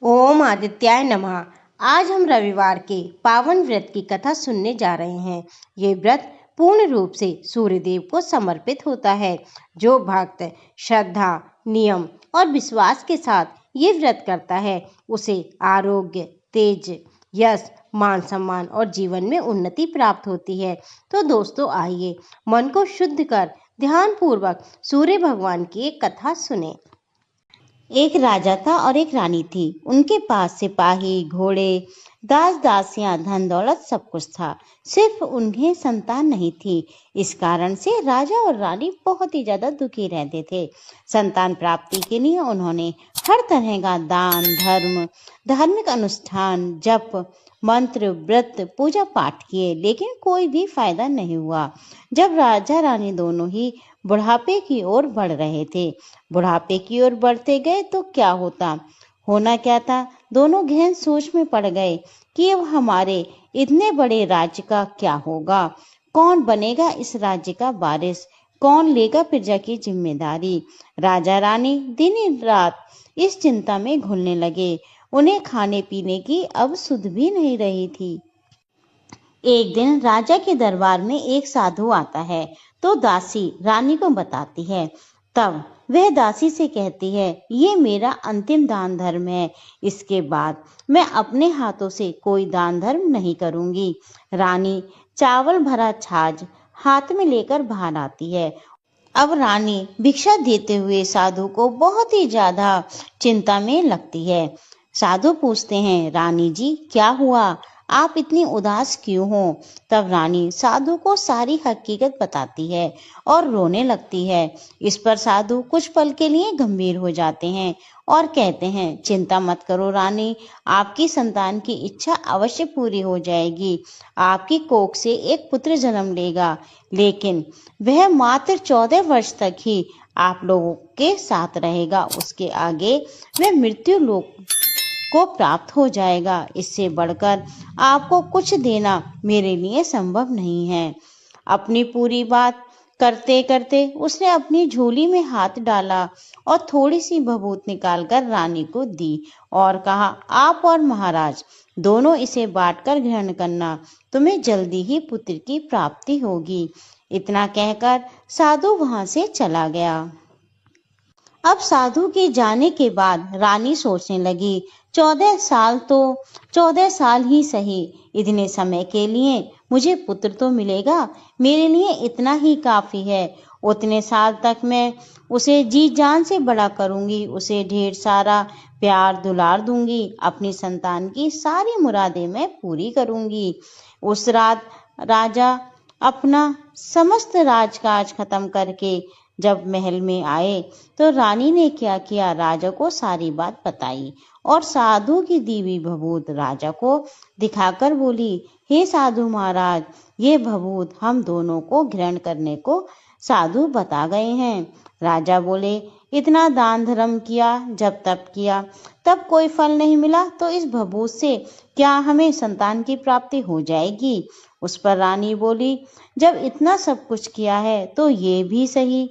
ओम आदित्याय नमः। आज हम रविवार के पावन व्रत की कथा सुनने जा रहे हैं। ये व्रत पूर्ण रूप से सूर्यदेव को समर्पित होता है। जो भक्त श्रद्धा, नियम और विश्वास के साथ ये व्रत करता है उसे आरोग्य, तेज, यश, मान सम्मान और जीवन में उन्नति प्राप्त होती है। तो दोस्तों आइए मन को शुद्ध कर ध्यान पूर्वक सूर्य भगवान की एक कथा सुने। एक राजा था और एक रानी थी। उनके पास सिपाही, घोड़े, दास दासियां, धन दौलत सब कुछ था। सिर्फ उन्हें संतान नहीं थी। इस कारण से राजा और रानी बहुत ही ज्यादा दुखी रहते थे। संतान प्राप्ति के लिए उन्होंने हर तरह का दान, धर्म, धार्मिक अनुष्ठान, जप, मंत्र, व्रत, पूजा पाठ किए, लेकिन कोई भी फायदा नहीं हुआ। जब राजा रानी दोनों ही बुढ़ापे की ओर बढ़ रहे थे, बुढ़ापे की ओर बढ़ते गए तो क्या होना क्या था। दोनों गहन सोच में पड़ गए कि अब हमारे इतने बड़े राज्य का क्या होगा, कौन बनेगा इस राज्य का वारिस, कौन लेगा प्रजा की जिम्मेदारी। राजा रानी दिन रात इस चिंता में घुलने लगे। उन्हें खाने पीने की अब सुध भी नहीं रही थी। एक दिन राजा के दरबार में एक साधु आता है तो दासी रानी को बताती है। तब वह दासी से कहती है, ये मेरा अंतिम दान धर्म है। इसके बाद मैं अपने हाथों से कोई दान धर्म नहीं करूंगी। रानी चावल भरा छाछ हाथ में लेकर बाहर आती है। अब रानी भिक्षा देते हुए साधु को बहुत ही ज्यादा चिंता में लगती है। साधु पूछते हैं, रानी जी क्या हुआ, आप इतनी उदास क्यों हो। तब रानी साधु को सारी हकीकत बताती है और रोने लगती है। इस पर साधु कुछ पल के लिए गंभीर हो जाते हैं और कहते हैं, चिंता मत करो रानी, आपकी संतान की इच्छा अवश्य पूरी हो जाएगी। आपकी कोख से एक पुत्र जन्म लेगा, लेकिन वह मात्र 14 वर्ष तक ही आप लोगों के साथ रहेगा। उसके आगे वह मृत्यु लोक को प्राप्त हो जाएगा। इससे बढ़कर आपको कुछ देना मेरे लिए संभव नहीं है। अपनी पूरी बात करते करते उसने अपनी झोली में हाथ डाला और थोड़ी सी भभूत निकालकर रानी को दी और कहा, आप और महाराज दोनों इसे बांटकर ग्रहण करना, तुम्हें जल्दी ही पुत्र की प्राप्ति होगी। इतना कहकर साधु वहां से चला गया। अब साधु के जाने के बाद रानी सोचने लगी, 14 साल ही सही, इतने समय के लिए मुझे पुत्र तो मिलेगा, मेरे लिए इतना ही काफी है। उतने साल तक मैं उसे जी जान से बड़ा करूंगी, उसे ढेर सारा प्यार दुलार दूंगी, अपनी संतान की सारी मुरादें मैं पूरी करूंगी। उस रात राजा अपना समस्त राजकाज खत्म करके जब महल में आए तो रानी ने क्या किया, राजा को सारी बात बताई और साधु की दी हुई भभूत राजा को दिखाकर बोली, हे साधु महाराज, ये भभूत हम दोनों को ग्रहण करने को साधु बता गए हैं। राजा बोले, इतना दान धर्म किया, जब तप किया तब कोई फल नहीं मिला, तो इस भभूत से क्या हमें संतान की प्राप्ति हो जाएगी। उस पर रानी बोली, जब इतना सब कुछ किया है तो ये भी सही।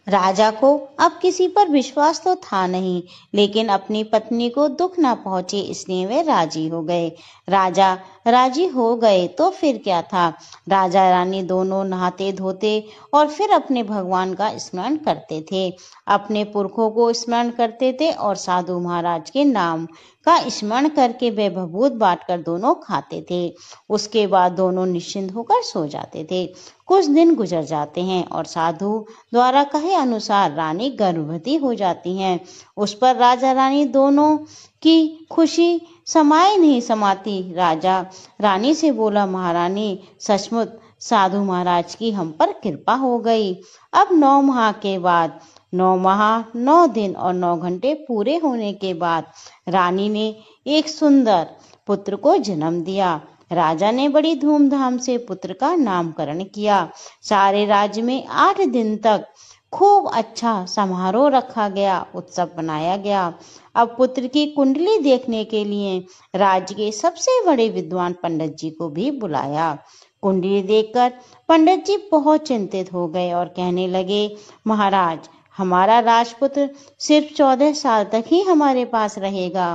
राजा को अब किसी पर विश्वास तो था नहीं, लेकिन अपनी पत्नी को दुख ना पहुंचे इसलिए वे राजी हो गए। राजा राजी हो गए तो फिर क्या था, राजा रानी दोनों नहाते धोते और फिर अपने भगवान का स्मरण करते थे, अपने पुरखों को स्मरण करते थे और साधु महाराज के नाम का स्मरण करके वे भभूत बांटकर दोनों खाते थे। उसके बाद दोनों निश्चिंत होकर सो जाते थे। कुछ दिन गुजर जाते हैं और साधु द्वारा कहे अनुसार रानी गर्भवती हो जाती हैं। उस पर राजा रानी दोनों की खुशी समाए नहीं समाती। राजा रानी से बोला, महारानी सचमुच साधु महाराज की हम पर कृपा हो गई। अब 9 माह के बाद 9 माह 9 दिन और 9 घंटे पूरे होने के बाद रानी ने एक सुंदर पुत्र को जन्म दिया। राजा ने बड़ी धूमधाम से पुत्र का नामकरण किया। सारे राज्य में 8 दिन तक खूब अच्छा समारोह रखा गया, उत्सव बनाया गया। अब पुत्र की कुंडली देखने के लिए राज्य के सबसे बड़े विद्वान पंडित जी को भी बुलाया। कुंडली देखकर पंडित जी बहुत चिंतित हो गए और कहने लगे, महाराज हमारा राजपुत्र सिर्फ 14 साल तक ही हमारे पास रहेगा।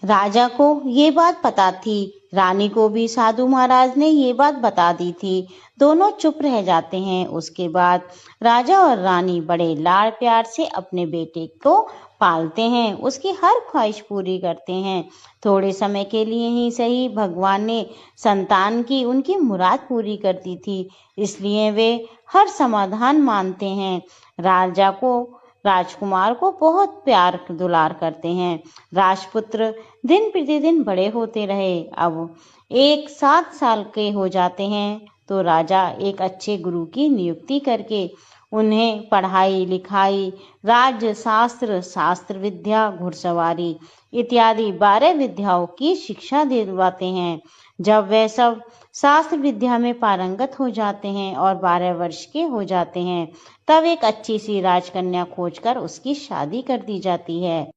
राजा को ये बात पता थी, रानी को भी साधु महाराज ने ये बात बता दी थी। दोनों चुप रह जाते हैं। उसके बाद राजा और रानी बड़े लाड़ प्यार से अपने बेटे को पालते हैं, उसकी हर ख्वाहिश पूरी करते हैं। थोड़े समय के लिए ही सही, भगवान ने संतान की उनकी मुराद पूरी कर दी थी, इसलिए वे हर समाधान मानते हैं। राजा को राजकुमार को बहुत प्यार दुलार करते हैं। राजपुत्र दिन प्रतिदिन बड़े होते रहे। अब एक 7 साल के हो जाते हैं तो राजा एक अच्छे गुरु की नियुक्ति करके उन्हें पढ़ाई लिखाई, राज्य शास्त्र, शास्त्र विद्या, घुड़सवारी इत्यादि 12 विद्याओं की शिक्षा दिलवाते हैं। जब वे सब शास्त्र विद्या में पारंगत हो जाते हैं और 12 वर्ष के हो जाते हैं, तब एक अच्छी सी राजकन्या खोजकर उसकी शादी कर दी जाती है।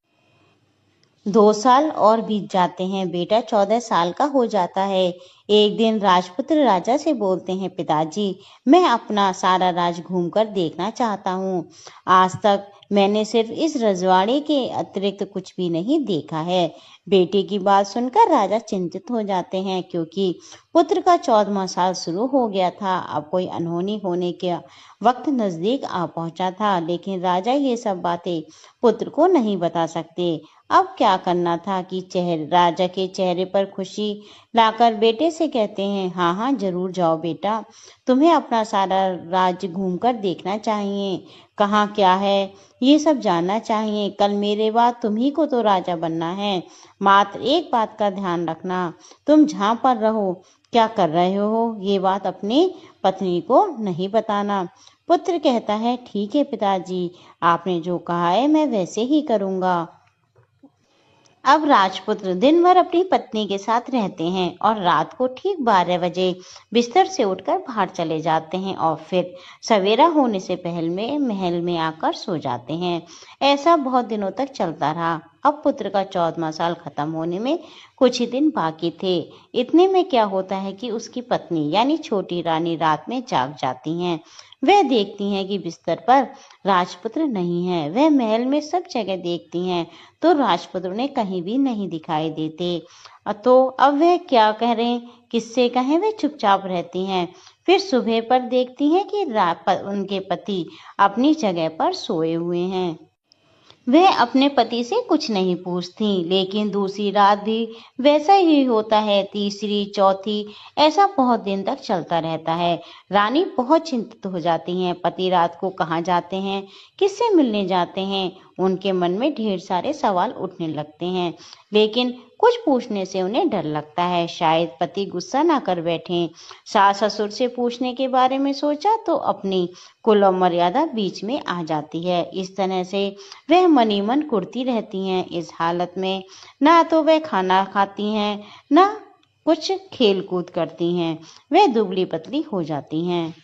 2 साल और बीत जाते हैं, बेटा 14 साल का हो जाता है। एक दिन राजपुत्र राजा से बोलते हैं, पिताजी, मैं अपना सारा राज घूमकर देखना चाहता हूँ। आज तक मैंने सिर्फ इस रजवाड़े के अतिरिक्त कुछ भी नहीं देखा है। बेटे की बात सुनकर राजा चिंतित हो जाते हैं, क्योंकि पुत्र का 14वां साल शुरू हो गया था। अब कोई अनहोनी होने के वक्त नजदीक आ पहुंचा था, लेकिन राजा ये सब बातें पुत्र को नहीं बता सकते। अब क्या करना था कि राजा के चेहरे पर खुशी लाकर बेटे से कहते हैं, हाँ हाँ जरूर जाओ बेटा, तुम्हें अपना सारा राज्य घूमकर देखना चाहिए। कहाँ क्या है ये सब जानना चाहिए। कल मेरे बाद तुम्ही को तो राजा बनना है। मात्र एक बात का ध्यान रखना, तुम जहाँ पर रहो, क्या कर रहे हो, ये बात अपनी पत्नी को नहीं बताना। पुत्र कहता है, ठीक है पिताजी, आपने जो कहा है मैं वैसे ही करूँगा। अब राजपुत्र दिन भर अपनी पत्नी के साथ रहते हैं और रात को ठीक 12 बजे बिस्तर से उठकर बाहर चले जाते हैं और फिर सवेरा होने से पहले महल में आकर सो जाते हैं। ऐसा बहुत दिनों तक चलता रहा। अब पुत्र का 14वां साल खत्म होने में कुछ ही दिन बाकी थे। इतने में क्या होता है कि उसकी पत्नी यानी छोटी रानी रात में जाग जाती हैं। वह देखती हैं कि बिस्तर पर राजपुत्र नहीं है। वह महल में सब जगह देखती हैं तो राजपुत्र उन्हें कहीं भी नहीं दिखाई देते। तो अब वह क्या करें, किससे कहें, वे चुपचाप रहती हैं। फिर सुबह पर देखती हैं कि उनके पति अपनी जगह पर सोए हुए हैं। वह अपने पति से कुछ नहीं पूछती, लेकिन दूसरी रात भी वैसा ही होता है। तीसरी, चौथी, ऐसा बहुत दिन तक चलता रहता है। रानी बहुत चिंतित हो जाती हैं। पति रात को कहाँ जाते हैं, किससे मिलने जाते हैं, उनके मन में ढेर सारे सवाल उठने लगते हैं, लेकिन कुछ पूछने से उन्हें डर लगता है, शायद पति गुस्सा ना कर बैठें। सास ससुर से पूछने के बारे में सोचा तो अपनी कुल और मर्यादा बीच में आ जाती है। इस तरह से वह मनी मन कुढ़ती रहती हैं। इस हालत में ना तो वह खाना खाती हैं, ना कुछ खेल कूद करती हैं। वह दुबली पतली हो जाती हैं।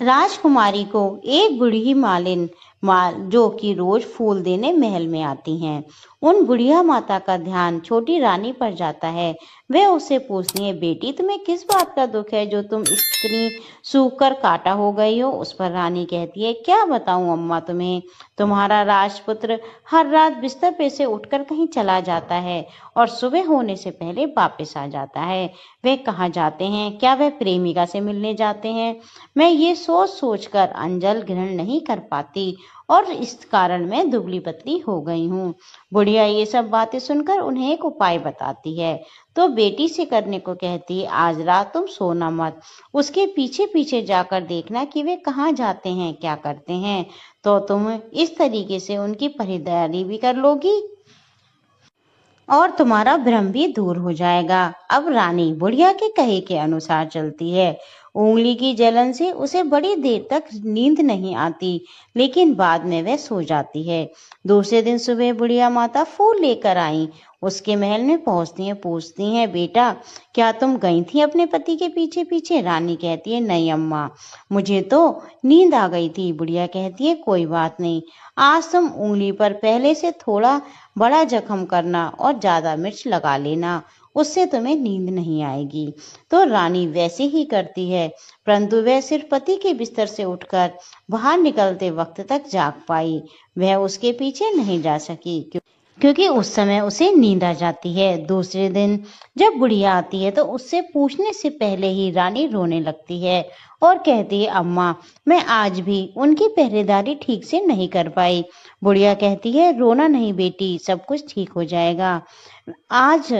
राजकुमारी को एक बूढ़ी मालिन जो कि रोज फूल देने महल में आती हैं, उन बुढ़िया माता का ध्यान छोटी रानी पर जाता है। वह उससे पूछती है, बेटी तुम्हें किस बात का दुख है जो तुम इतनी सूख कर काटा हो गई हो। उस पर रानी कहती है, क्या बताऊं अम्मा तुम्हें, तुम्हारा राजपुत्र हर रात बिस्तर पे से उठकर कहीं चला जाता है और सुबह होने से पहले वापस आ जाता है। वे कहाँ जाते हैं, क्या वह प्रेमिका से मिलने जाते हैं? मैं ये सोच सोच कर अंजल ग्रहण नहीं कर पाती और इस कारण मैं दुबली पतली हो गई हूँ। बुढ़िया ये सब बातें सुनकर उन्हें एक उपाय बताती है, तो बेटी से करने को कहती है, आज रात तुम सोना मत, उसके पीछे पीछे जाकर देखना कि वे कहाँ जाते हैं, क्या करते हैं, तो तुम इस तरीके से उनकी खरीदारी भी कर लोगी और तुम्हारा भ्रम भी दूर हो जाएगा। अब रानी बुढ़िया के कहे के अनुसार चलती है। उंगली की जलन से उसे बड़ी देर तक नींद नहीं आती, लेकिन बाद में वह सो जाती है। दूसरे दिन सुबह बुढ़िया माता फूल लेकर आई। उसके महल में पहुंचती हैं, पूछती हैं, बेटा क्या तुम गई थी अपने पति के पीछे पीछे? रानी कहती है, नहीं अम्मा, मुझे तो नींद आ गई थी। बुढ़िया कहती है, कोई बात नहीं, आज तुम उंगली पर पहले से थोड़ा बड़ा जख्म करना और ज्यादा मिर्च लगा लेना, उससे तुम्हें नींद नहीं आएगी। तो रानी वैसे ही करती है, परंतु वह सिर्फ पति के बिस्तर से उठकर बाहर निकलते वक्त तक जाग पाई। वह उसके पीछे नहीं जा सकी क्योंकि उस समय उसे नींद आ जाती है। दूसरे दिन जब बुढ़िया आती है तो उससे पूछने से पहले ही रानी रोने लगती है और कहती है, अम्मा, मैं आज भी उनकी पहरेदारी ठीक से नहीं कर पाई। बुढ़िया कहती है, रोना नहीं बेटी, सब कुछ ठीक हो जाएगा। आज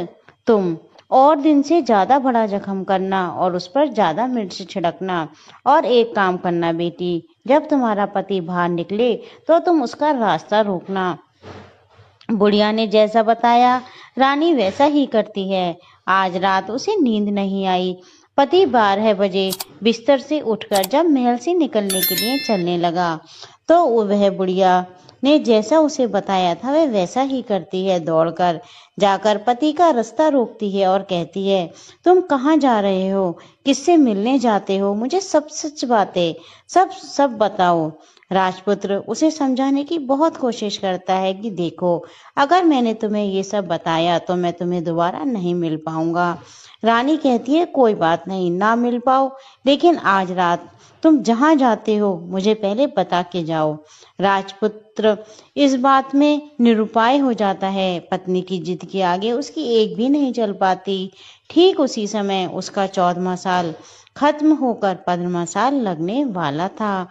तुम और दिन से ज्यादा बड़ा जख्म करना और उस पर ज्यादा मिर्च छिड़कना, और एक काम करना बेटी, जब तुम्हारा पति बाहर निकले तो तुम उसका रास्ता रोकना। बुढ़िया ने जैसा बताया रानी वैसा ही करती है। आज रात उसे नींद नहीं आई। पति 12 बजे बिस्तर से उठकर जब महल से निकलने के लिए चलने लगा तो वह बुढ़िया ने जैसा उसे बताया था वह वैसा ही करती है। दौड़कर जाकर पति का रास्ता रोकती है और कहती है, तुम कहाँ जा रहे हो, किससे मिलने जाते हो, मुझे सब सच बातें सब सब बताओ। राजपुत्र उसे समझाने की बहुत कोशिश करता है कि देखो, अगर मैंने तुम्हें ये सब बताया तो मैं तुम्हें दोबारा नहीं मिल पाऊंगा। रानी कहती है, कोई बात नहीं, ना मिल पाओ, लेकिन आज रात तुम जहां जाते हो मुझे पहले बता के जाओ। राजपुत्र इस बात में निरुपाय हो जाता है। पत्नी की जिद के आगे उसकी एक भी नहीं चल पाती। ठीक उसी समय उसका 14वां साल खत्म होकर 15वां साल लगने वाला था।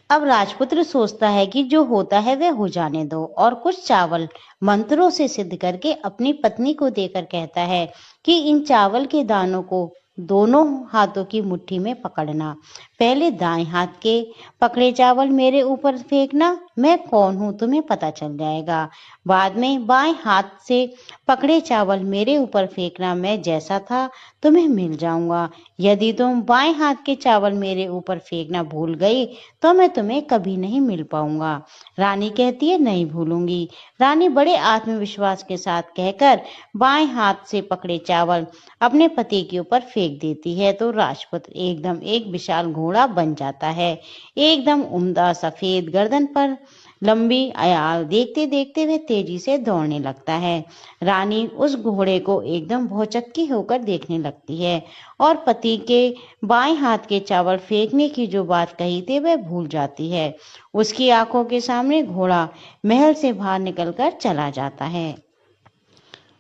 अब राजपुत्र सोचता है कि जो होता है वह हो जाने दो, और कुछ चावल मंत्रों से सिद्ध करके अपनी पत्नी को देकर कहता है कि इन चावल के दानों को दोनों हाथों की मुट्ठी में पकड़ना। पहले दाएं हाथ के पकड़े चावल मेरे ऊपर फेंकना, मैं कौन हूं तुम्हें पता चल जाएगा। बाद में बाएं हाथ से पकड़े चावल मेरे ऊपर फेंकना, मैं जैसा था तुम्हें मिल जाऊंगा। यदि तुम बाएं हाथ के चावल मेरे ऊपर फेंकना भूल गई तो मैं तुम्हें कभी नहीं मिल पाऊंगा। रानी कहती है, नहीं भूलूंगी। रानी बड़े आत्मविश्वास के साथ कहकर बाएं हाथ से पकड़े चावल अपने पति के ऊपर फेंक देती है तो राजपुत्र एकदम एक विशाल घोड़ा बन जाता है। एकदम उम्दा सफेद गर्दन पर लंबी आयाल, देखते देखते वह तेजी से दौड़ने लगता है। रानी उस घोड़े को एकदम भौचक्की होकर देखने लगती है और पति के बाएं हाथ के चावल फेंकने की जो बात कही थी वह भूल जाती है। उसकी आंखों के सामने घोड़ा महल से बाहर निकलकर चला जाता है।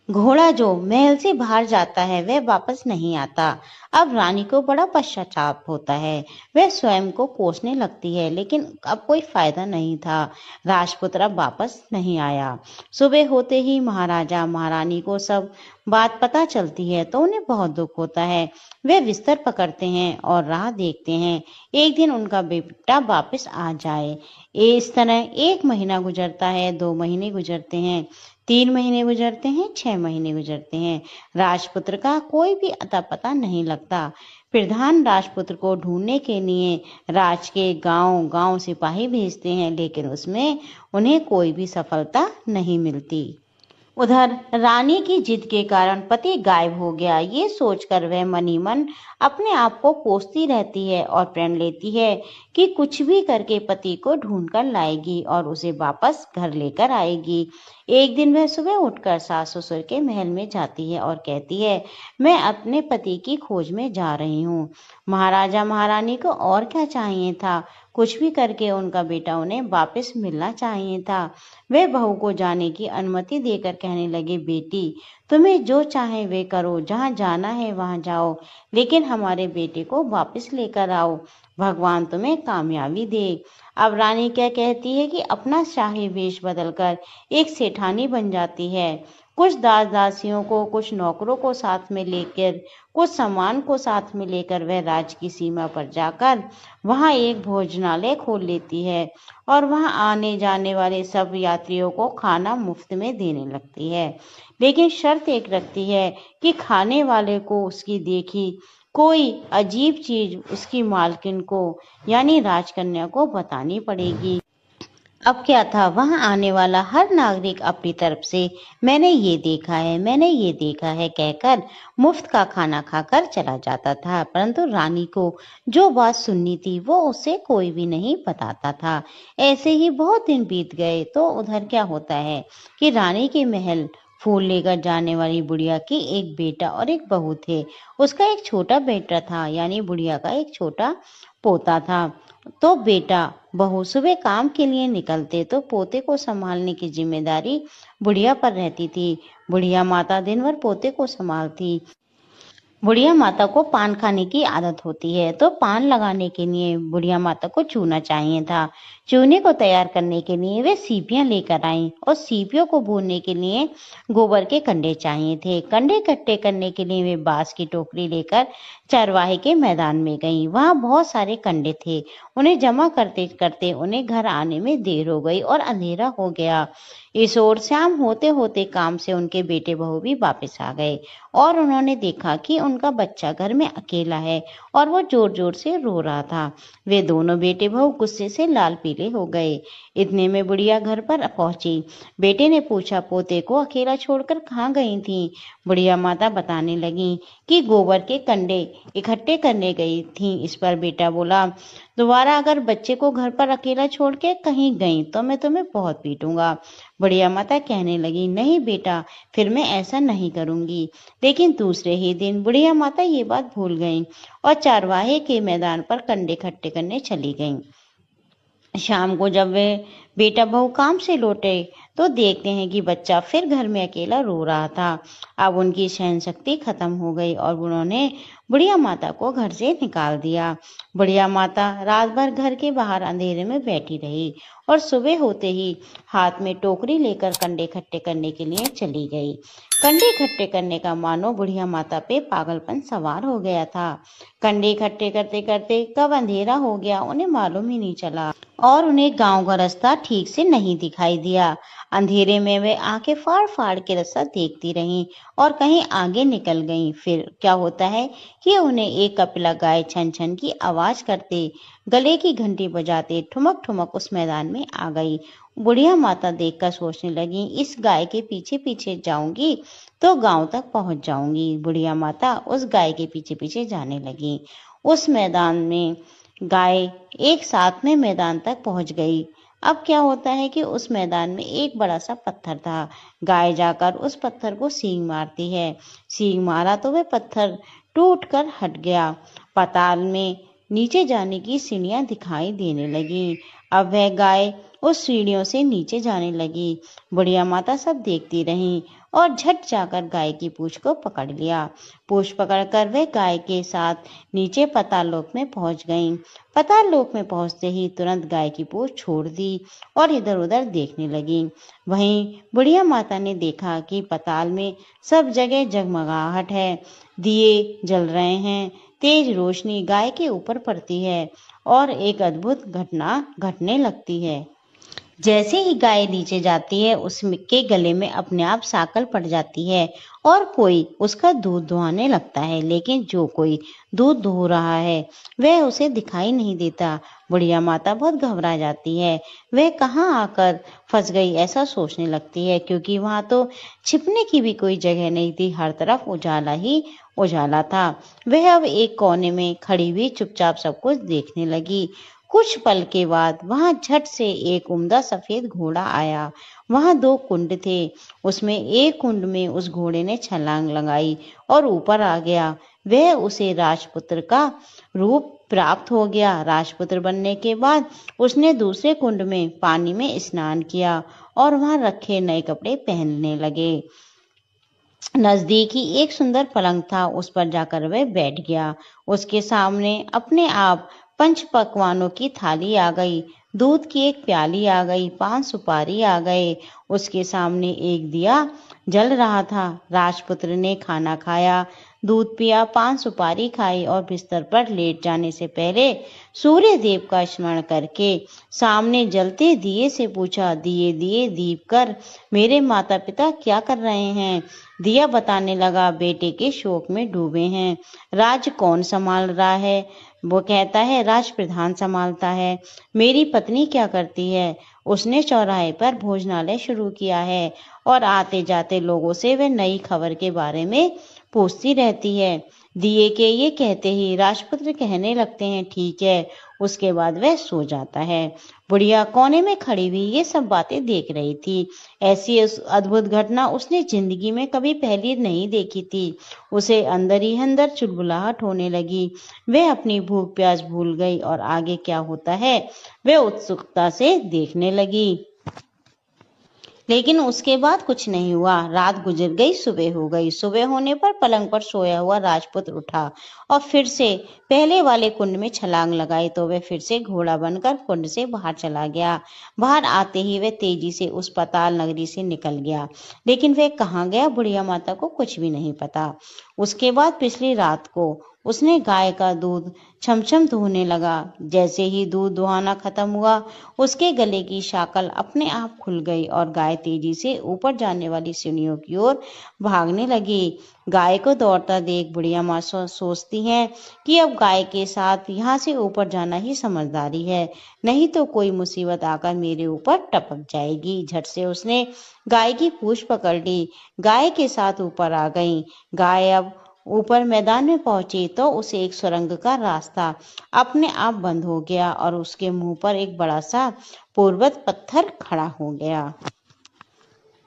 घोड़ा जो महल से बाहर जाता है वह वापस नहीं आता। अब रानी को बड़ा पश्चाताप होता है। वह स्वयं को कोसने लगती है, लेकिन अब कोई फायदा नहीं था। राजपुत्र अब वापस नहीं आया। सुबह होते ही महाराजा महारानी को सब बात पता चलती है तो उन्हें बहुत दुख होता है। वे बिस्तर पकड़ते हैं और राह देखते हैं एक दिन उनका बेटा वापस आ जाए। इस तरह 1 महीना गुजरता है, 2 महीने गुजरते हैं, 3 महीने गुजरते हैं, 6 महीने गुजरते हैं। राजपुत्र का कोई भी अता पता नहीं लगता। प्रधान राजपुत्र को ढूंढने के लिए राज के गांव गांव सिपाही भेजते हैं, लेकिन उसमें उन्हें कोई भी सफलता नहीं मिलती। उधर रानी की जिद के कारण पति गायब हो गया। ये सोचकर वह मन ही मन अपने आप को कोसती रहती है और प्रण लेती है कि कुछ भी करके पति को ढूंढ कर लाएगी और उसे वापस घर लेकर आएगी। एक दिन वह सुबह उठकर सास ससुर के महल में जाती है और कहती है, मैं अपने पति की खोज में जा रही हूँ। महाराजा महारानी को और क्या चाहिए था, कुछ भी करके उनका बेटा उन्हें वापस मिलना चाहिए था। वे बहू को जाने की अनुमति देकर कहने लगे, बेटी, तुम्हें जो चाहे वे करो, जहाँ जाना है वहाँ जाओ, लेकिन हमारे बेटे को वापस लेकर आओ। भगवान तुम्हें कामयाबी दे। अब रानी क्या कहती है कि अपना शाही वेश बदलकर एक सेठानी बन जाती है। कुछ दास दासियों को, कुछ नौकरों को साथ में लेकर, कुछ सामान को साथ में लेकर वह राज्य की सीमा पर जाकर वहां एक भोजनालय खोल लेती है और वहां आने जाने वाले सब यात्रियों को खाना मुफ्त में देने लगती है। लेकिन शर्त एक रखती है कि खाने वाले को उसकी देखी कोई अजीब चीज उसकी मालकिन को यानी राजकन्या को बतानी पड़ेगी। अब क्या था, वहां आने वाला हर नागरिक अपनी तरफ से मैंने ये देखा है, मैंने ये देखा है कहकर मुफ्त का खाना खाकर चला जाता था। परंतु रानी को जो बात सुननी थी वो उसे कोई भी नहीं बताता था। ऐसे ही बहुत दिन बीत गए तो उधर क्या होता है कि रानी के महल फूल लेकर जाने वाली बुढ़िया की एक बेटा और एक बहू थे। उसका एक छोटा बेटा था, यानी बुढ़िया का एक छोटा पोता था। तो बेटा बहू सुबह काम के लिए निकलते तो पोते को संभालने की जिम्मेदारी बुढ़िया पर रहती थी। बुढ़िया माता दिन भर पोते को संभालती। बुढ़िया माता को पान खाने की आदत होती है, तो पान लगाने के लिए बुढ़िया माता को चूना चाहिए था। चूने को तैयार करने के लिए वे सीपियां लेकर आईं और सीपियों को भूनने के लिए गोबर के कंडे चाहिए थे। कंडे इकट्ठे करने के लिए वे बांस की टोकरी लेकर चरवाहे के मैदान में गईं। वहां बहुत सारे कंडे थे। उन्हें जमा करते करते उन्हें घर आने में देर हो गई और अंधेरा हो गया। इस ओर शाम होते होते काम से उनके बेटे बहू भी वापस आ गए और उन्होंने देखा कि उनका बच्चा घर में अकेला है और वो जोर जोर से रो रहा था। वे दोनों बेटे बहू गुस्से से लाल पीले हो गए। इतने में बुढ़िया घर पर पहुंची। बेटे ने पूछा, पोते को अकेला छोड़कर कहाँ गई थी? बुढ़िया माता बताने लगी कि गोबर के कंडे इकट्ठे करने गई थी। इस पर बेटा बोला, दोबारा अगर बच्चे को घर पर अकेला छोड़ के कहीं गई तो मैं तुम्हें बहुत पीटूंगा। बुढ़िया माता कहने लगी, नहीं बेटा, फिर मैं ऐसा नहीं करूंगी। लेकिन दूसरे ही दिन बुढ़िया माता ये बात भूल गईं और चरवाहे के मैदान पर कंडे इकट्ठे करने चली गईं। शाम को जब वे बेटा बहू काम से लौटे तो देखते हैं कि बच्चा फिर घर में अकेला रो रहा था। अब उनकी सहन शक्ति खत्म हो गई और उन्होंने बुढ़िया माता को घर से निकाल दिया। बुढ़िया माता रात भर घर के बाहर अंधेरे में बैठी रही और सुबह होते ही हाथ में टोकरी लेकर कंडे इकट्ठे करने के लिए चली गई। कंडे इकट्ठे करने का मानो बुढ़िया माता पे पागलपन सवार हो गया था। कंडे इकट्ठे करते करते कब अंधेरा हो गया उन्हें मालूम ही नहीं चला और उन्हें गांव का रास्ता ठीक से नहीं दिखाई दिया। अंधेरे में वे आंखें फाड़ फाड़ के रास्ता देखती रहीं और कहीं आगे निकल गईं। फिर क्या होता है कि उन्हें एक कपिला गाय छन छन की आवाज करते, गले की घंटी बजाते ठुमक ठुमक उस मैदान में आ गई। बुढ़िया माता देखकर सोचने लगी, इस गाय के पीछे पीछे जाऊंगी तो गांव तक पहुंच जाऊंगी। बुढ़िया माता उस गाय के पीछे पीछे जाने लगी। उस मैदान में गाय एक साथ में मैदान तक पहुंच गई। अब क्या होता है कि उस मैदान में एक बड़ा सा पत्थर था। गाय जाकर उस पत्थर को सींग मारती है। सींग मारा तो वह पत्थर टूट कर हट गया। पाताल में नीचे जाने की सीढ़ियां दिखाई देने लगी। अब वह गाय उस सीढ़ियों से नीचे जाने लगी। बुढ़िया माता सब देखती रहीं और झट जाकर गाय की पूंछ को पकड़ लिया। पूंछ पकड़कर वह गाय के साथ नीचे पाताल लोक में पहुंच गईं। पाताल लोक में पहुंचते ही तुरंत गाय की पूंछ छोड़ दी और इधर उधर देखने लगी। वहीं बुढ़िया माता ने देखा कि पाताल में सब जगह जगमगाहट है, दिए जल रहे हैं, तेज रोशनी गाय के ऊपर पड़ती है और एक अद्भुत घटना घटने लगती है। जैसे ही गाय नीचे जाती है उसके गले में अपने आप साकल पड़ जाती है और कोई उसका दूध दुहाने लगता है, लेकिन जो कोई दूध दुह रहा है वह उसे दिखाई नहीं देता। बुढ़िया माता बहुत घबरा जाती है। वह कहाँ आकर फंस गई ऐसा सोचने लगती है, क्योंकि वहां तो छिपने की भी कोई जगह नहीं थी। हर तरफ उजाला ही उजाला था। वह अब एक कोने में खड़ी हुई चुपचाप सब कुछ देखने लगी। कुछ पल के बाद वहां झट से एक उम्दा सफेद घोड़ा आया। वहां दो कुंड थे। उसमें एक कुंड में उस घोड़े ने छलांग लगाई और ऊपर आ गया। वह उसे राजपुत्र का रूप प्राप्त हो गया। राजपुत्र बनने के बाद उसने दूसरे कुंड में पानी में स्नान किया और वहां रखे नए कपड़े पहनने लगे। नजदीक ही एक सुंदर पलंग था, उस पर जाकर वह बैठ गया। उसके सामने अपने आप पंच पकवानों की थाली आ गई, दूध की एक प्याली आ गई, पान सुपारी आ गए। उसके सामने एक दिया जल रहा था। राजपुत्र ने खाना खाया, दूध पिया, पान सुपारी खाई और बिस्तर पर लेट जाने से पहले सूर्य देव का स्मरण करके सामने जलते दिए से पूछा, दिए दिए दीप कर, मेरे माता पिता क्या कर रहे हैं? दिया बताने लगा, बेटे के शोक में डूबे हैं। राज्य कौन संभाल रहा है? वो कहता है राज प्रधान संभालता है। मेरी पत्नी क्या करती है? उसने चौराहे पर भोजनालय शुरू किया है और आते जाते लोगों से वह नई खबर के बारे में पूछती रहती है। दिए के ये कहते ही राजपुत्र कहने लगते हैं ठीक है। उसके बाद वह सो जाता है। बुढ़िया कोने में खड़ी हुई ये सब बातें देख रही थी। ऐसी अद्भुत घटना उसने जिंदगी में कभी पहले नहीं देखी थी। उसे अंदर ही अंदर चुलबुलाहट होने लगी। वह अपनी भूख प्यास भूल गई और आगे क्या होता है वह उत्सुकता से देखने लगी। लेकिन उसके बाद कुछ नहीं हुआ। रात गुजर गई, सुबह हो गई। सुबह होने पर पलंग पर सोया हुआ राजपुत्र उठा और फिर से पहले वाले कुंड में छलांग लगाई तो वह फिर से घोड़ा बनकर कुंड से बाहर चला गया। बाहर आते ही वह तेजी से उस पाताल नगरी से निकल गया। लेकिन वह कहाँ गया बुढ़िया माता को कुछ भी नहीं पता। उसके बाद पिछली रात को उसने गाय का दूध छमछम धोने लगा। जैसे ही दूध दुहाना खत्म हुआ उसके गले की शाकल अपने आप खुल गई और गाय तेजी से ऊपर जाने वाली सीढ़ियों की ओर भागने लगी। गाय को दौड़ता देख बुढ़िया माँ सोचती है कि अब गाय के साथ यहाँ से ऊपर जाना ही समझदारी है, नहीं तो कोई मुसीबत आकर मेरे ऊपर टपक जाएगी। झट से उसने गाय की पूंछ पकड़ ली। गाय के साथ ऊपर आ गई। गाय अब ऊपर मैदान में पहुंची तो उसे एक सुरंग का रास्ता अपने आप बंद हो गया और उसके मुंह पर एक बड़ा सा पूर्वत पत्थर खड़ा हो गया।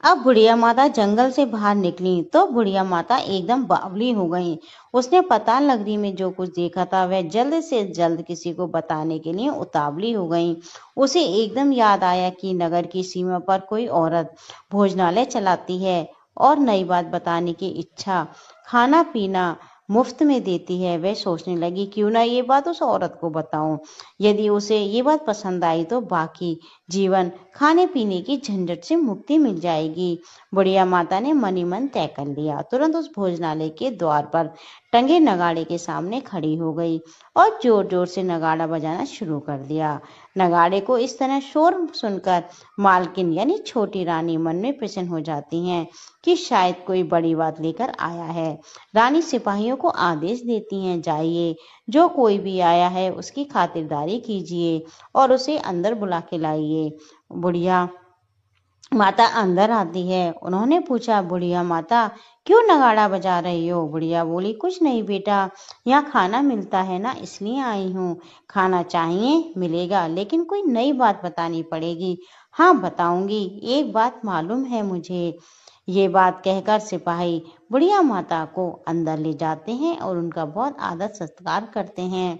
अब बुढ़िया माता जंगल से बाहर निकली तो बुढ़िया माता एकदम बावली हो गई। उसने पाताल नगरी में जो कुछ देखा था वह जल्द से जल्द किसी को बताने के लिए उतावली हो गई। उसे एकदम याद आया कि नगर की सीमा पर कोई औरत भोजनालय चलाती है और नई बात बताने की इच्छा खाना पीना मुफ्त में देती है। वह सोचने लगी क्यों ना ये बात उस औरत को बताऊं। यदि उसे ये बात पसंद आई तो बाकी जीवन खाने पीने की झंझट से मुक्ति मिल जाएगी। बुढ़िया माता ने मन ही मन तय कर लिया। तुरंत उस भोजनालय के द्वार पर टंगे नगाड़े के सामने खड़ी हो गई और जोर जोर से नगाड़ा बजाना शुरू कर दिया। नगाड़े को इस तरह शोर सुनकर मालकिन यानी छोटी रानी मन में प्रसन्न हो जाती हैं कि शायद कोई बड़ी बात लेकर आया है। रानी सिपाहियों को आदेश देती हैं, जाइए जो कोई भी आया है उसकी खातिरदारी कीजिए और उसे अंदर बुला के लाइए। बुढ़िया माता अंदर आती है। उन्होंने पूछा बुढ़िया माता क्यों नगाड़ा बजा रही हो। बुढ़िया बोली कुछ नहीं बेटा, यहाँ खाना मिलता है ना इसलिए आई हूँ। खाना चाहिए मिलेगा लेकिन कोई नई बात बतानी पड़ेगी। हाँ बताऊंगी, एक बात मालूम है मुझे। ये बात कहकर सिपाही बुढ़िया माता को अंदर ले जाते हैं और उनका बहुत आदर सत्कार करते हैं।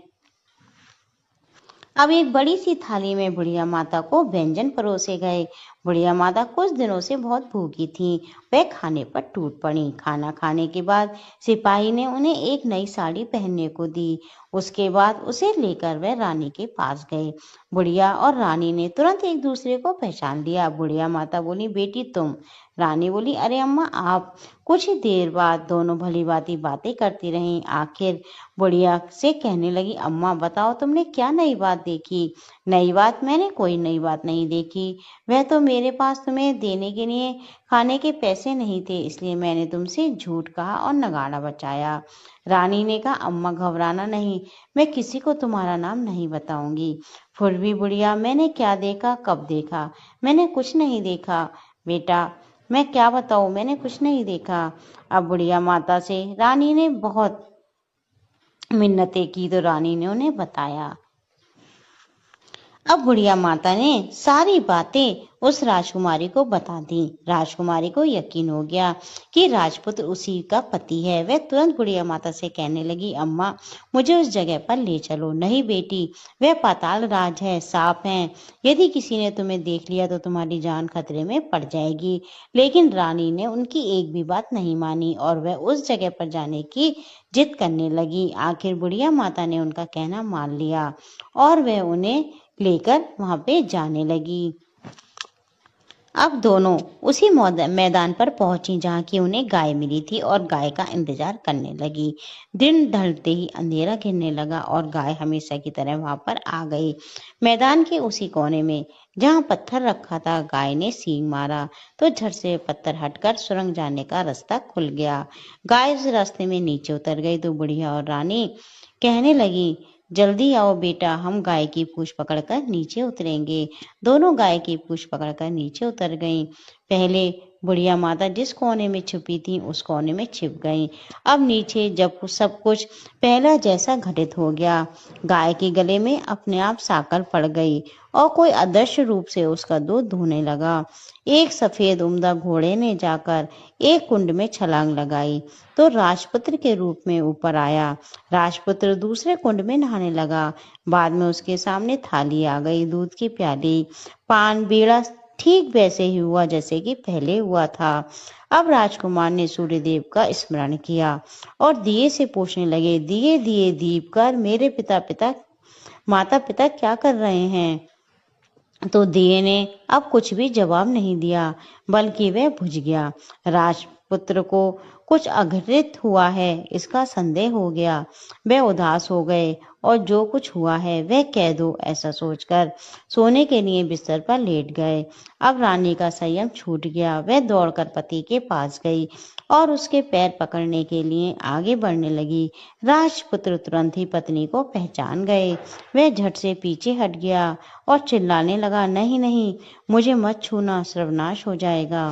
अब एक बड़ी सी थाली में बुढ़िया माता को व्यंजन परोसे गए। बुढ़िया माता कुछ दिनों से बहुत भूखी थी। वह खाने पर टूट पड़ी। खाना खाने के बाद सिपाही ने उन्हें एक नई साड़ी पहनने को दी। उसके बाद उसे लेकर वह रानी के पास गए। बुढ़िया और रानी ने तुरंत एक दूसरे को पहचान लिया। बुढ़िया माता बोली बेटी तुम। रानी बोली अरे अम्मा आप। कुछ ही देर बाद दोनों भली भांति बातें करती रहीं। आखिर बुढ़िया से कहने लगी अम्मा बताओ तुमने क्या नई बात देखी। नई बात? मैंने कोई नई बात नहीं देखी। वह तो मेरे पास तुम्हें देने के लिए खाने के पैसे नहीं थे इसलिए मैंने तुमसे झूठ कहा और नगाड़ा बचाया। रानी ने कहा अम्मा घबराना नहीं, मैं किसी को तुम्हारा नाम नहीं बताऊंगी। फिर भी बुढ़िया मैंने क्या देखा कब देखा। मैंने कुछ नहीं देखा बेटा, मैं क्या बताऊं, मैंने कुछ नहीं देखा। अब बुढ़िया माता से रानी ने बहुत मिन्नतें की तो रानी ने उन्हें बताया। अब बुढ़िया माता ने सारी बातें उस राजकुमारी को बता दी। राजकुमारी को यकीन हो गया कि राजपुत्र उसी का पति है। वह तुरंत बुढ़िया माता से कहने लगी अम्मा मुझे उस जगह पर ले चलो। नहीं बेटी, वह पाताल राज है, सांप है। यदि किसी ने तुम्हें देख लिया तो तुम्हारी जान खतरे में पड़ जाएगी। लेकिन रानी ने उनकी एक भी बात नहीं मानी और वह उस जगह पर जाने की जिद करने लगी। आखिर बुढ़िया माता ने उनका कहना मान लिया और वह उन्हें लेकर वहां पे जाने लगी। अब दोनों उसी मैदान पर पहुंची जहां की उन्हें गाय मिली थी और गाय का इंतजार करने लगी। दिन ढलते ही अंधेरा घिरने लगा और गाय हमेशा की तरह वहां पर आ गई। मैदान के उसी कोने में जहां पत्थर रखा था गाय ने सींग मारा तो झट से पत्थर हटकर सुरंग जाने का रास्ता खुल गया। गाय उस रास्ते में नीचे उतर गई तो बुढ़िया और रानी कहने लगी जल्दी आओ बेटा, हम गाय की पूंछ पकड़कर नीचे उतरेंगे। दोनों गाय की पूंछ पकड़कर नीचे उतर गईं। पहले बुढ़िया माता जिस कोने में छुपी थी उस कोने में छिप गई। अब नीचे जब सब कुछ पहला जैसा घटित हो गया। गाय के गले में अपने आप साकर पड़ गई और कोई अदृश्य रूप से उसका दूध धोने लगा। एक सफेद उम्दा घोड़े ने जाकर एक कुंड में छलांग लगाई तो राजपुत्र के रूप में ऊपर आया। राजपुत्र दूसरे कुंड में नहाने लगा। बाद में उसके सामने थाली आ गई, दूध की प्याली, पान, बीड़ा, ठीक वैसे ही हुआ जैसे कि पहले हुआ था। अब राजकुमार ने सूर्यदेव का स्मरण किया और दिए से पूछने लगे, दिए दिए दीप कर मेरे माता पिता क्या कर रहे हैं? तो दिए ने अब कुछ भी जवाब नहीं दिया, बल्कि वह बुझ गया। राजपुत्र को कुछ अघटित हुआ है इसका संदेह हो गया। वह उदास हो गए और जो कुछ हुआ है वह कह दो ऐसा सोचकर सोने के लिए बिस्तर पर लेट गए। अब रानी का संयम छूट गया। वह दौड़कर पति के पास गई और उसके पैर पकड़ने के लिए आगे बढ़ने लगी। राजपुत्र तुरंत ही पत्नी को पहचान गए। वह झट से पीछे हट गया और चिल्लाने लगा, नहीं नहीं, मुझे मत छूना, सर्वनाश हो जाएगा।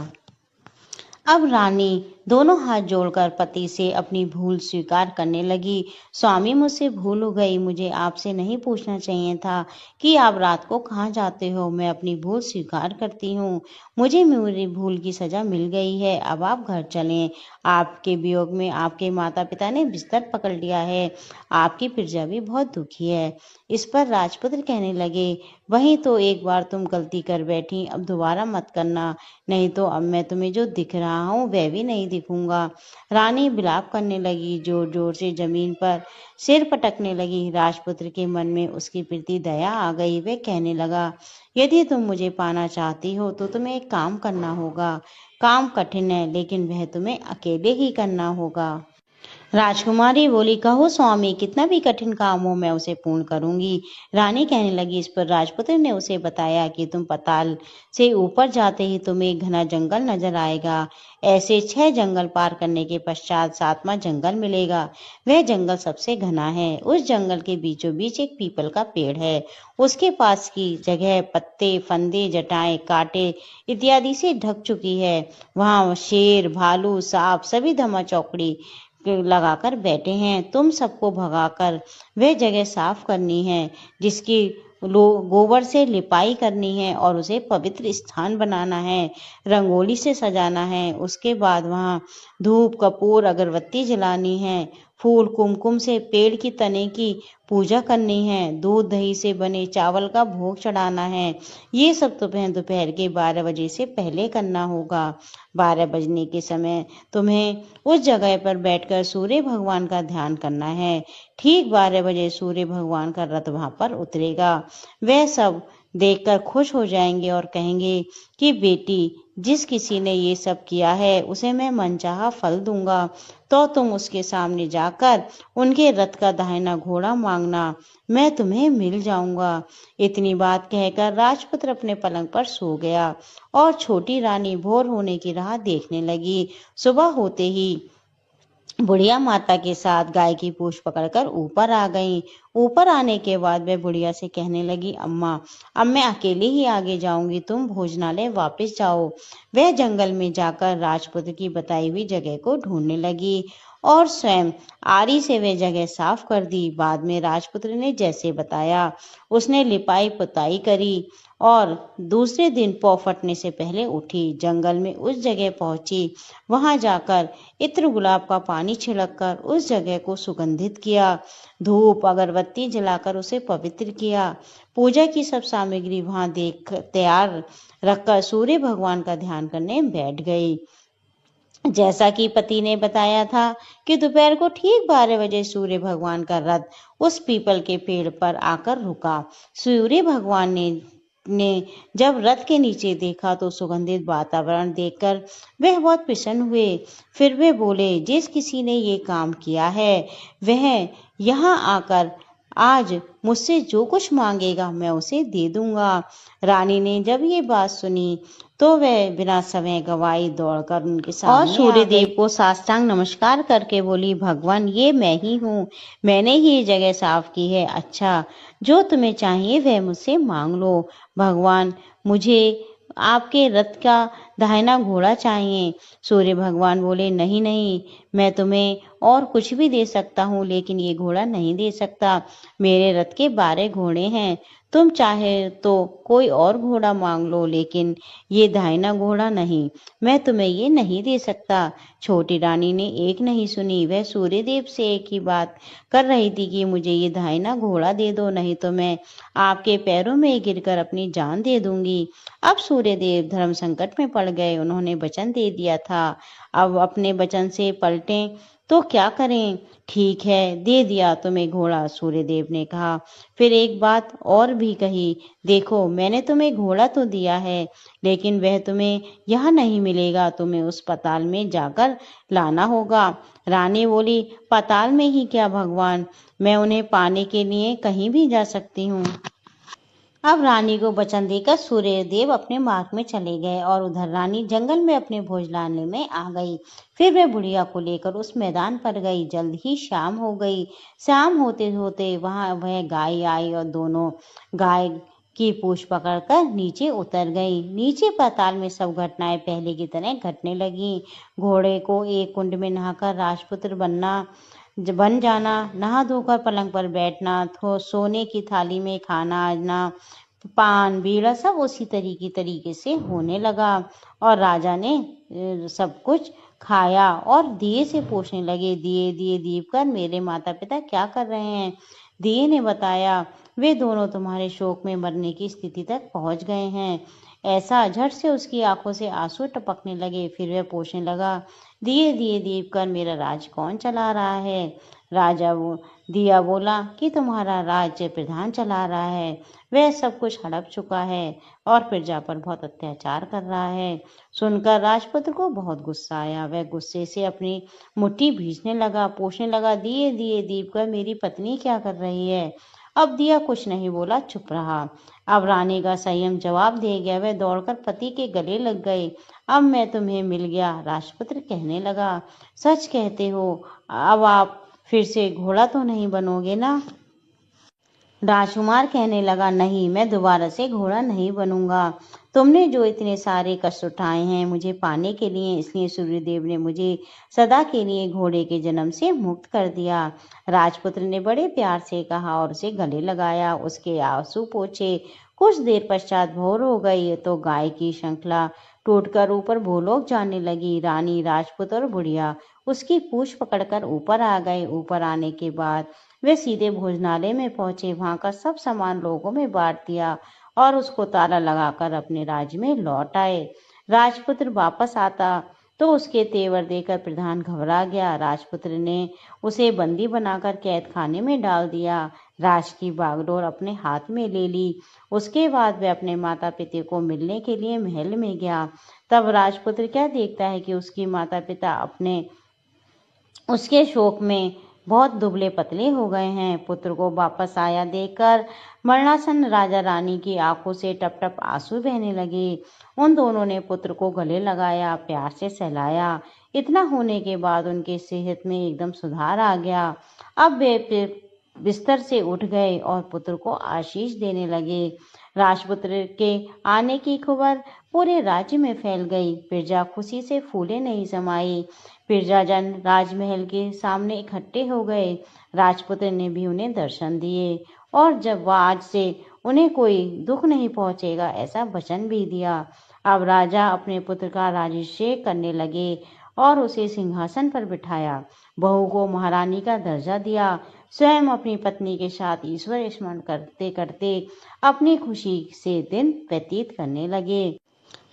अब रानी दोनों हाथ जोड़कर पति से अपनी भूल स्वीकार करने लगी। स्वामी, मुझसे भूल हो गई। मुझे आपसे नहीं पूछना चाहिए था कि आप रात को कहाँ जाते हो। मैं अपनी भूल स्वीकार करती हूँ। मुझे मेरी भूल की सजा मिल गई है। अब आप घर चलें। आपके वियोग में आपके माता पिता ने बिस्तर पकड़ लिया है। आपकी प्रजा भी बहुत दुखी है। इस पर राजपुत्र कहने लगे, वहीं तो एक बार तुम गलती कर बैठी, अब दोबारा मत करना, नहीं तो अब मैं तुम्हें जो दिख रहा हूँ वह भी नहीं दिखूंगा। रानी विलाप करने लगी, जोर जोर से जमीन पर सिर पटकने लगी। राजपुत्र के मन में उसके प्रति दया आ गई। वह कहने लगा, यदि तुम मुझे पाना चाहती हो तो तुम्हें एक काम करना होगा। काम कठिन है लेकिन वह तुम्हें अकेले ही करना होगा। राजकुमारी बोली, कहो स्वामी, कितना भी कठिन काम हो मैं उसे पूर्ण करूंगी। रानी कहने लगी। इस पर राजपुत्र ने उसे बताया कि तुम पाताल से ऊपर जाते ही तुम्हें एक घना जंगल नजर आएगा। ऐसे 6 जंगल पार करने के पश्चात 7वां जंगल मिलेगा। वह जंगल सबसे घना है। उस जंगल के बीचों बीच एक पीपल का पेड़ है। उसके पास की जगह पत्ते, फंदे, जटाएं, कांटे इत्यादि से ढक चुकी है। वहां शेर, भालू, सांप सभी धमा चौकड़ी लगाकर बैठे हैं। तुम सबको भगाकर वह जगह साफ करनी है, जिसकी गोबर से लिपाई करनी है और उसे पवित्र स्थान बनाना है, रंगोली से सजाना है। उसके बाद वहां धूप, कपूर, अगरबत्ती जलानी है, फूल कुमकुम से पेड़ की तने की पूजा करनी है, दूध दही से बने चावल का भोग चढ़ाना है। ये सब दोपहर के 12 बजे से पहले करना होगा। 12 बजने के समय तुम्हें उस जगह पर बैठकर सूर्य भगवान का ध्यान करना है। ठीक 12 बजे सूर्य भगवान का रथ वहां पर उतरेगा। वह सब देखकर खुश हो जाएंगे और कहेंगे कि बेटी, जिस किसी ने ये सब किया है उसे मैं मनचाहा फल दूंगा। तो तुम उसके सामने जाकर उनके रथ का दाहिना घोड़ा मांगना, मैं तुम्हें मिल जाऊंगा। इतनी बात कहकर राजपुत्र अपने पलंग पर सो गया और छोटी रानी भोर होने की राह देखने लगी। सुबह होते ही बुढ़िया माता के साथ गाय की पूंछ पकड़कर ऊपर आ गई। ऊपर आने के बाद वह बुढ़िया से कहने लगी, अम्मा, अब मैं अकेली ही आगे जाऊंगी, तुम भोजनालय वापस जाओ। वह जंगल में जाकर राजपुत्र की बताई हुई जगह को ढूंढने लगी और स्वयं आरी से वह जगह साफ कर दी। बाद में राजपुत्र ने जैसे बताया उसने लिपाई पुताई करी और दूसरे दिन पौ फटने से पहले उठी। जंगल में उस जगह पहुंची। वहां जाकर इत्र गुलाब का पानी छिड़ककर उस जगह को सुगंधित किया। धूप अगरबत्ती जलाकर उसे पवित्र किया। पूजा की सब सामग्री वहां देख तैयार रखकर सूर्य भगवान का ध्यान करने बैठ गई। जैसा कि पति ने बताया था कि दोपहर को ठीक 12 बजे सूर्य भगवान का रथ उस पीपल के पेड़ पर आकर रुका। सूर्य भगवान ने जब रथ के नीचे देखा तो सुगंधित वातावरण देखकर वह बहुत प्रसन्न हुए। फिर वे बोले, जिस किसी ने ये काम किया है वह यहाँ आकर आज मुझसे जो कुछ मांगेगा मैं उसे दे दूंगा। रानी ने जब ये बात सुनी तो वह बिना समय गवाए दौड़कर उनके सामने और सूर्य देव को साष्टांग नमस्कार करके बोली, भगवान, ये मैं ही हूँ, मैंने ही ये जगह साफ की है। अच्छा, जो तुम्हें चाहिए वह मुझसे मांग लो। भगवान, मुझे आपके रथ का दाहिना घोड़ा चाहिए। सूर्य भगवान बोले, नहीं नहीं, मैं तुम्हें और कुछ भी दे सकता हूँ, लेकिन ये घोड़ा नहीं दे सकता। मेरे रथ के 12 घोड़े हैं, तुम चाहे तो कोई और घोड़ा मांग लो, लेकिन ये दाहिना घोड़ा नहीं, मैं तुम्हें ये नहीं दे सकता। छोटी रानी ने एक नहीं सुनी, वह सूर्यदेव से एक ही बात कर रही थी कि मुझे ये दाहिना घोड़ा दे दो, नहीं तो मैं आपके पैरों में गिरकर अपनी जान दे दूंगी। अब सूर्यदेव धर्म संकट में पड़ गए, उन्होंने वचन दे दिया था, अब अपने वचन से पलटें तो क्या करें। ठीक है, दे दिया तुम्हें घोड़ा, सूर्यदेव ने कहा। फिर एक बात और भी कही, देखो मैंने तुम्हें घोड़ा तो दिया है, लेकिन वह तुम्हें यहाँ नहीं मिलेगा, तुम्हें उस पाताल में जाकर लाना होगा। रानी बोली, पाताल में ही क्या भगवान, मैं उन्हें पाने के लिए कहीं भी जा सकती हूँ। अब रानी को वचन देकर सूर्यदेव अपने मार्ग में चले गए और उधर रानी जंगल में अपने भोजनालय में आ गई। फिर वह बुढ़िया को लेकर उस मैदान पर गई। जल्द ही शाम हो गई। शाम होते होते वहां वह गाय आई और दोनों गाय की पूंछ पकड़कर नीचे उतर गई। नीचे पाताल में सब घटनाएं पहले की तरह घटने लगी। घोड़े को एक कुंड में नहाकर राजपुत्र बन जाना, नहा धोकर पलंग पर बैठना, सोने की थाली में खाना आना, पान बीड़ा सब उसी तरीके से होने लगा। और राजा ने सब कुछ खाया और दिए से पूछने लगे, दिए दिए दीप कर मेरे माता पिता क्या कर रहे हैं। दिए ने बताया, वे दोनों तुम्हारे शोक में मरने की स्थिति तक पहुंच गए हैं। ऐसा झट से उसकी आंखों से आंसू टपकने लगे। फिर वह पूछने लगा, दिए दिए दीप कर मेरा राज कौन चला रहा है। दिया बोला कि तुम्हारा राज्य प्रधान चला रहा है, वह सब कुछ हड़प चुका है और प्रजा पर बहुत अत्याचार कर रहा है। सुनकर राजपुत्र को बहुत गुस्सा आया। वह गुस्से से अपनी मुट्ठी भींचने लगा, पूछने लगा, दिए दिए दीप कर मेरी पत्नी क्या कर रही है। अब दिया कुछ नहीं बोला, चुप रहा। अब रानी का संयम जवाब दे गया। वह दौड़कर पति के गले लग गई। अब मैं तुम्हें मिल गया, राजपुत्र कहने लगा। सच कहते हो, अब आप फिर से घोड़ा तो नहीं बनोगे ना। राजकुमार कहने लगा, नहीं, मैं दोबारा से घोड़ा नहीं बनूंगा। तुमने जो इतने सारे कष्ट उठाए हैं मुझे पाने के लिए, इसलिए सूर्यदेव ने मुझे सदा के लिए घोड़े के जन्म से मुक्त कर दिया। राजपुत्र ने बड़े प्यार से कहा और उसे गले लगाया, उसके आंसू पोंछे। कुछ देर पश्चात भोर हो गई तो गाय की श्रृंखला टूटकर ऊपर भूलोक जाने लगी। रानी, राजपूत और बुढ़िया उसकी पूंछ पकड़कर ऊपर आ गए। ऊपर आने के बाद वे सीधे भोजनालय में पहुंचे। वहां का सब सामान लोगों में बांट दिया और उसको ताला लगाकर अपने राज्य में लौट आए। राजपुत्र वापस आता तो उसके तेवर देखकर प्रधान घबरा गया। राजपुत्र ने उसे बंदी बनाकर कैद खाने में डाल दिया। राज की बागडोर अपने हाथ में ले ली। उसके बाद वह अपने माता पिता को मिलने के लिए महल में गया। तब राजपुत्र क्या देखता है कि उसकी माता पिता उसके शोक में बहुत दुबले पतले हो गए हैं। पुत्र को वापस आया देखकर मरणासन राजा रानी की आंखों से टप टप आंसू बहने लगे। उन दोनों ने पुत्र को गले लगाया, प्यार से सहलाया। इतना होने के बाद उनके सेहत में एकदम सुधार आ गया। अब वे बिस्तर से उठ गए और पुत्र को आशीष देने लगे। राजपुत्र के आने की खबर पूरे राज्य में फैल गई। प्रजा खुशी से फूले नहीं समाई। प्रजाजन राजमहल के सामने इकट्ठे हो गए। राजपुत्र ने भी उन्हें दर्शन दिए और जब वह आज से उन्हें कोई दुख नहीं पहुंचेगा ऐसा वचन भी दिया। अब राजा अपने पुत्र का राज्याभिषेक करने लगे और उसे सिंहासन पर बिठाया। बहू को महारानी का दर्जा दिया। स्वयं अपनी पत्नी के साथ ईश्वर स्मरण करते करते अपनी खुशी से दिन व्यतीत करने लगे।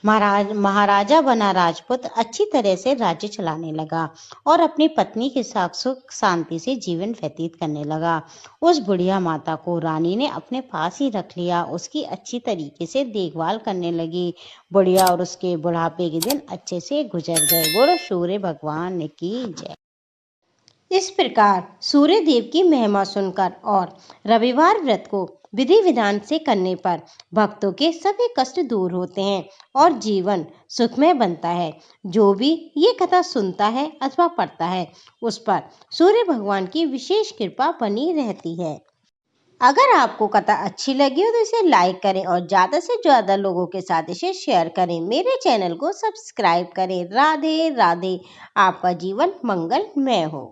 महाराजा बना राजपुत्र अच्छी तरह से राज्य चलाने लगा और अपनी पत्नी के साथ सुख शांति से जीवन व्यतीत करने लगा। उस बुढ़िया माता को रानी ने अपने पास ही रख लिया, उसकी अच्छी तरीके से देखभाल करने लगी। बुढ़िया और उसके बुढ़ापे के दिन अच्छे से गुजर गए। बोलो सूर्य भगवान की जय। इस प्रकार सूर्य देव की महिमा सुनकर और रविवार व्रत को विधि विधान से करने पर भक्तों के सभी कष्ट दूर होते हैं और जीवन सुखमय बनता है। जो भी ये कथा सुनता है अथवा पढ़ता है उस पर सूर्य भगवान की विशेष कृपा बनी रहती है। अगर आपको कथा अच्छी लगी हो तो इसे लाइक करें और ज़्यादा से ज़्यादा लोगों के साथ इसे शेयर करें। मेरे चैनल को सब्सक्राइब करें। राधे राधे। आपका जीवन मंगलमय हो।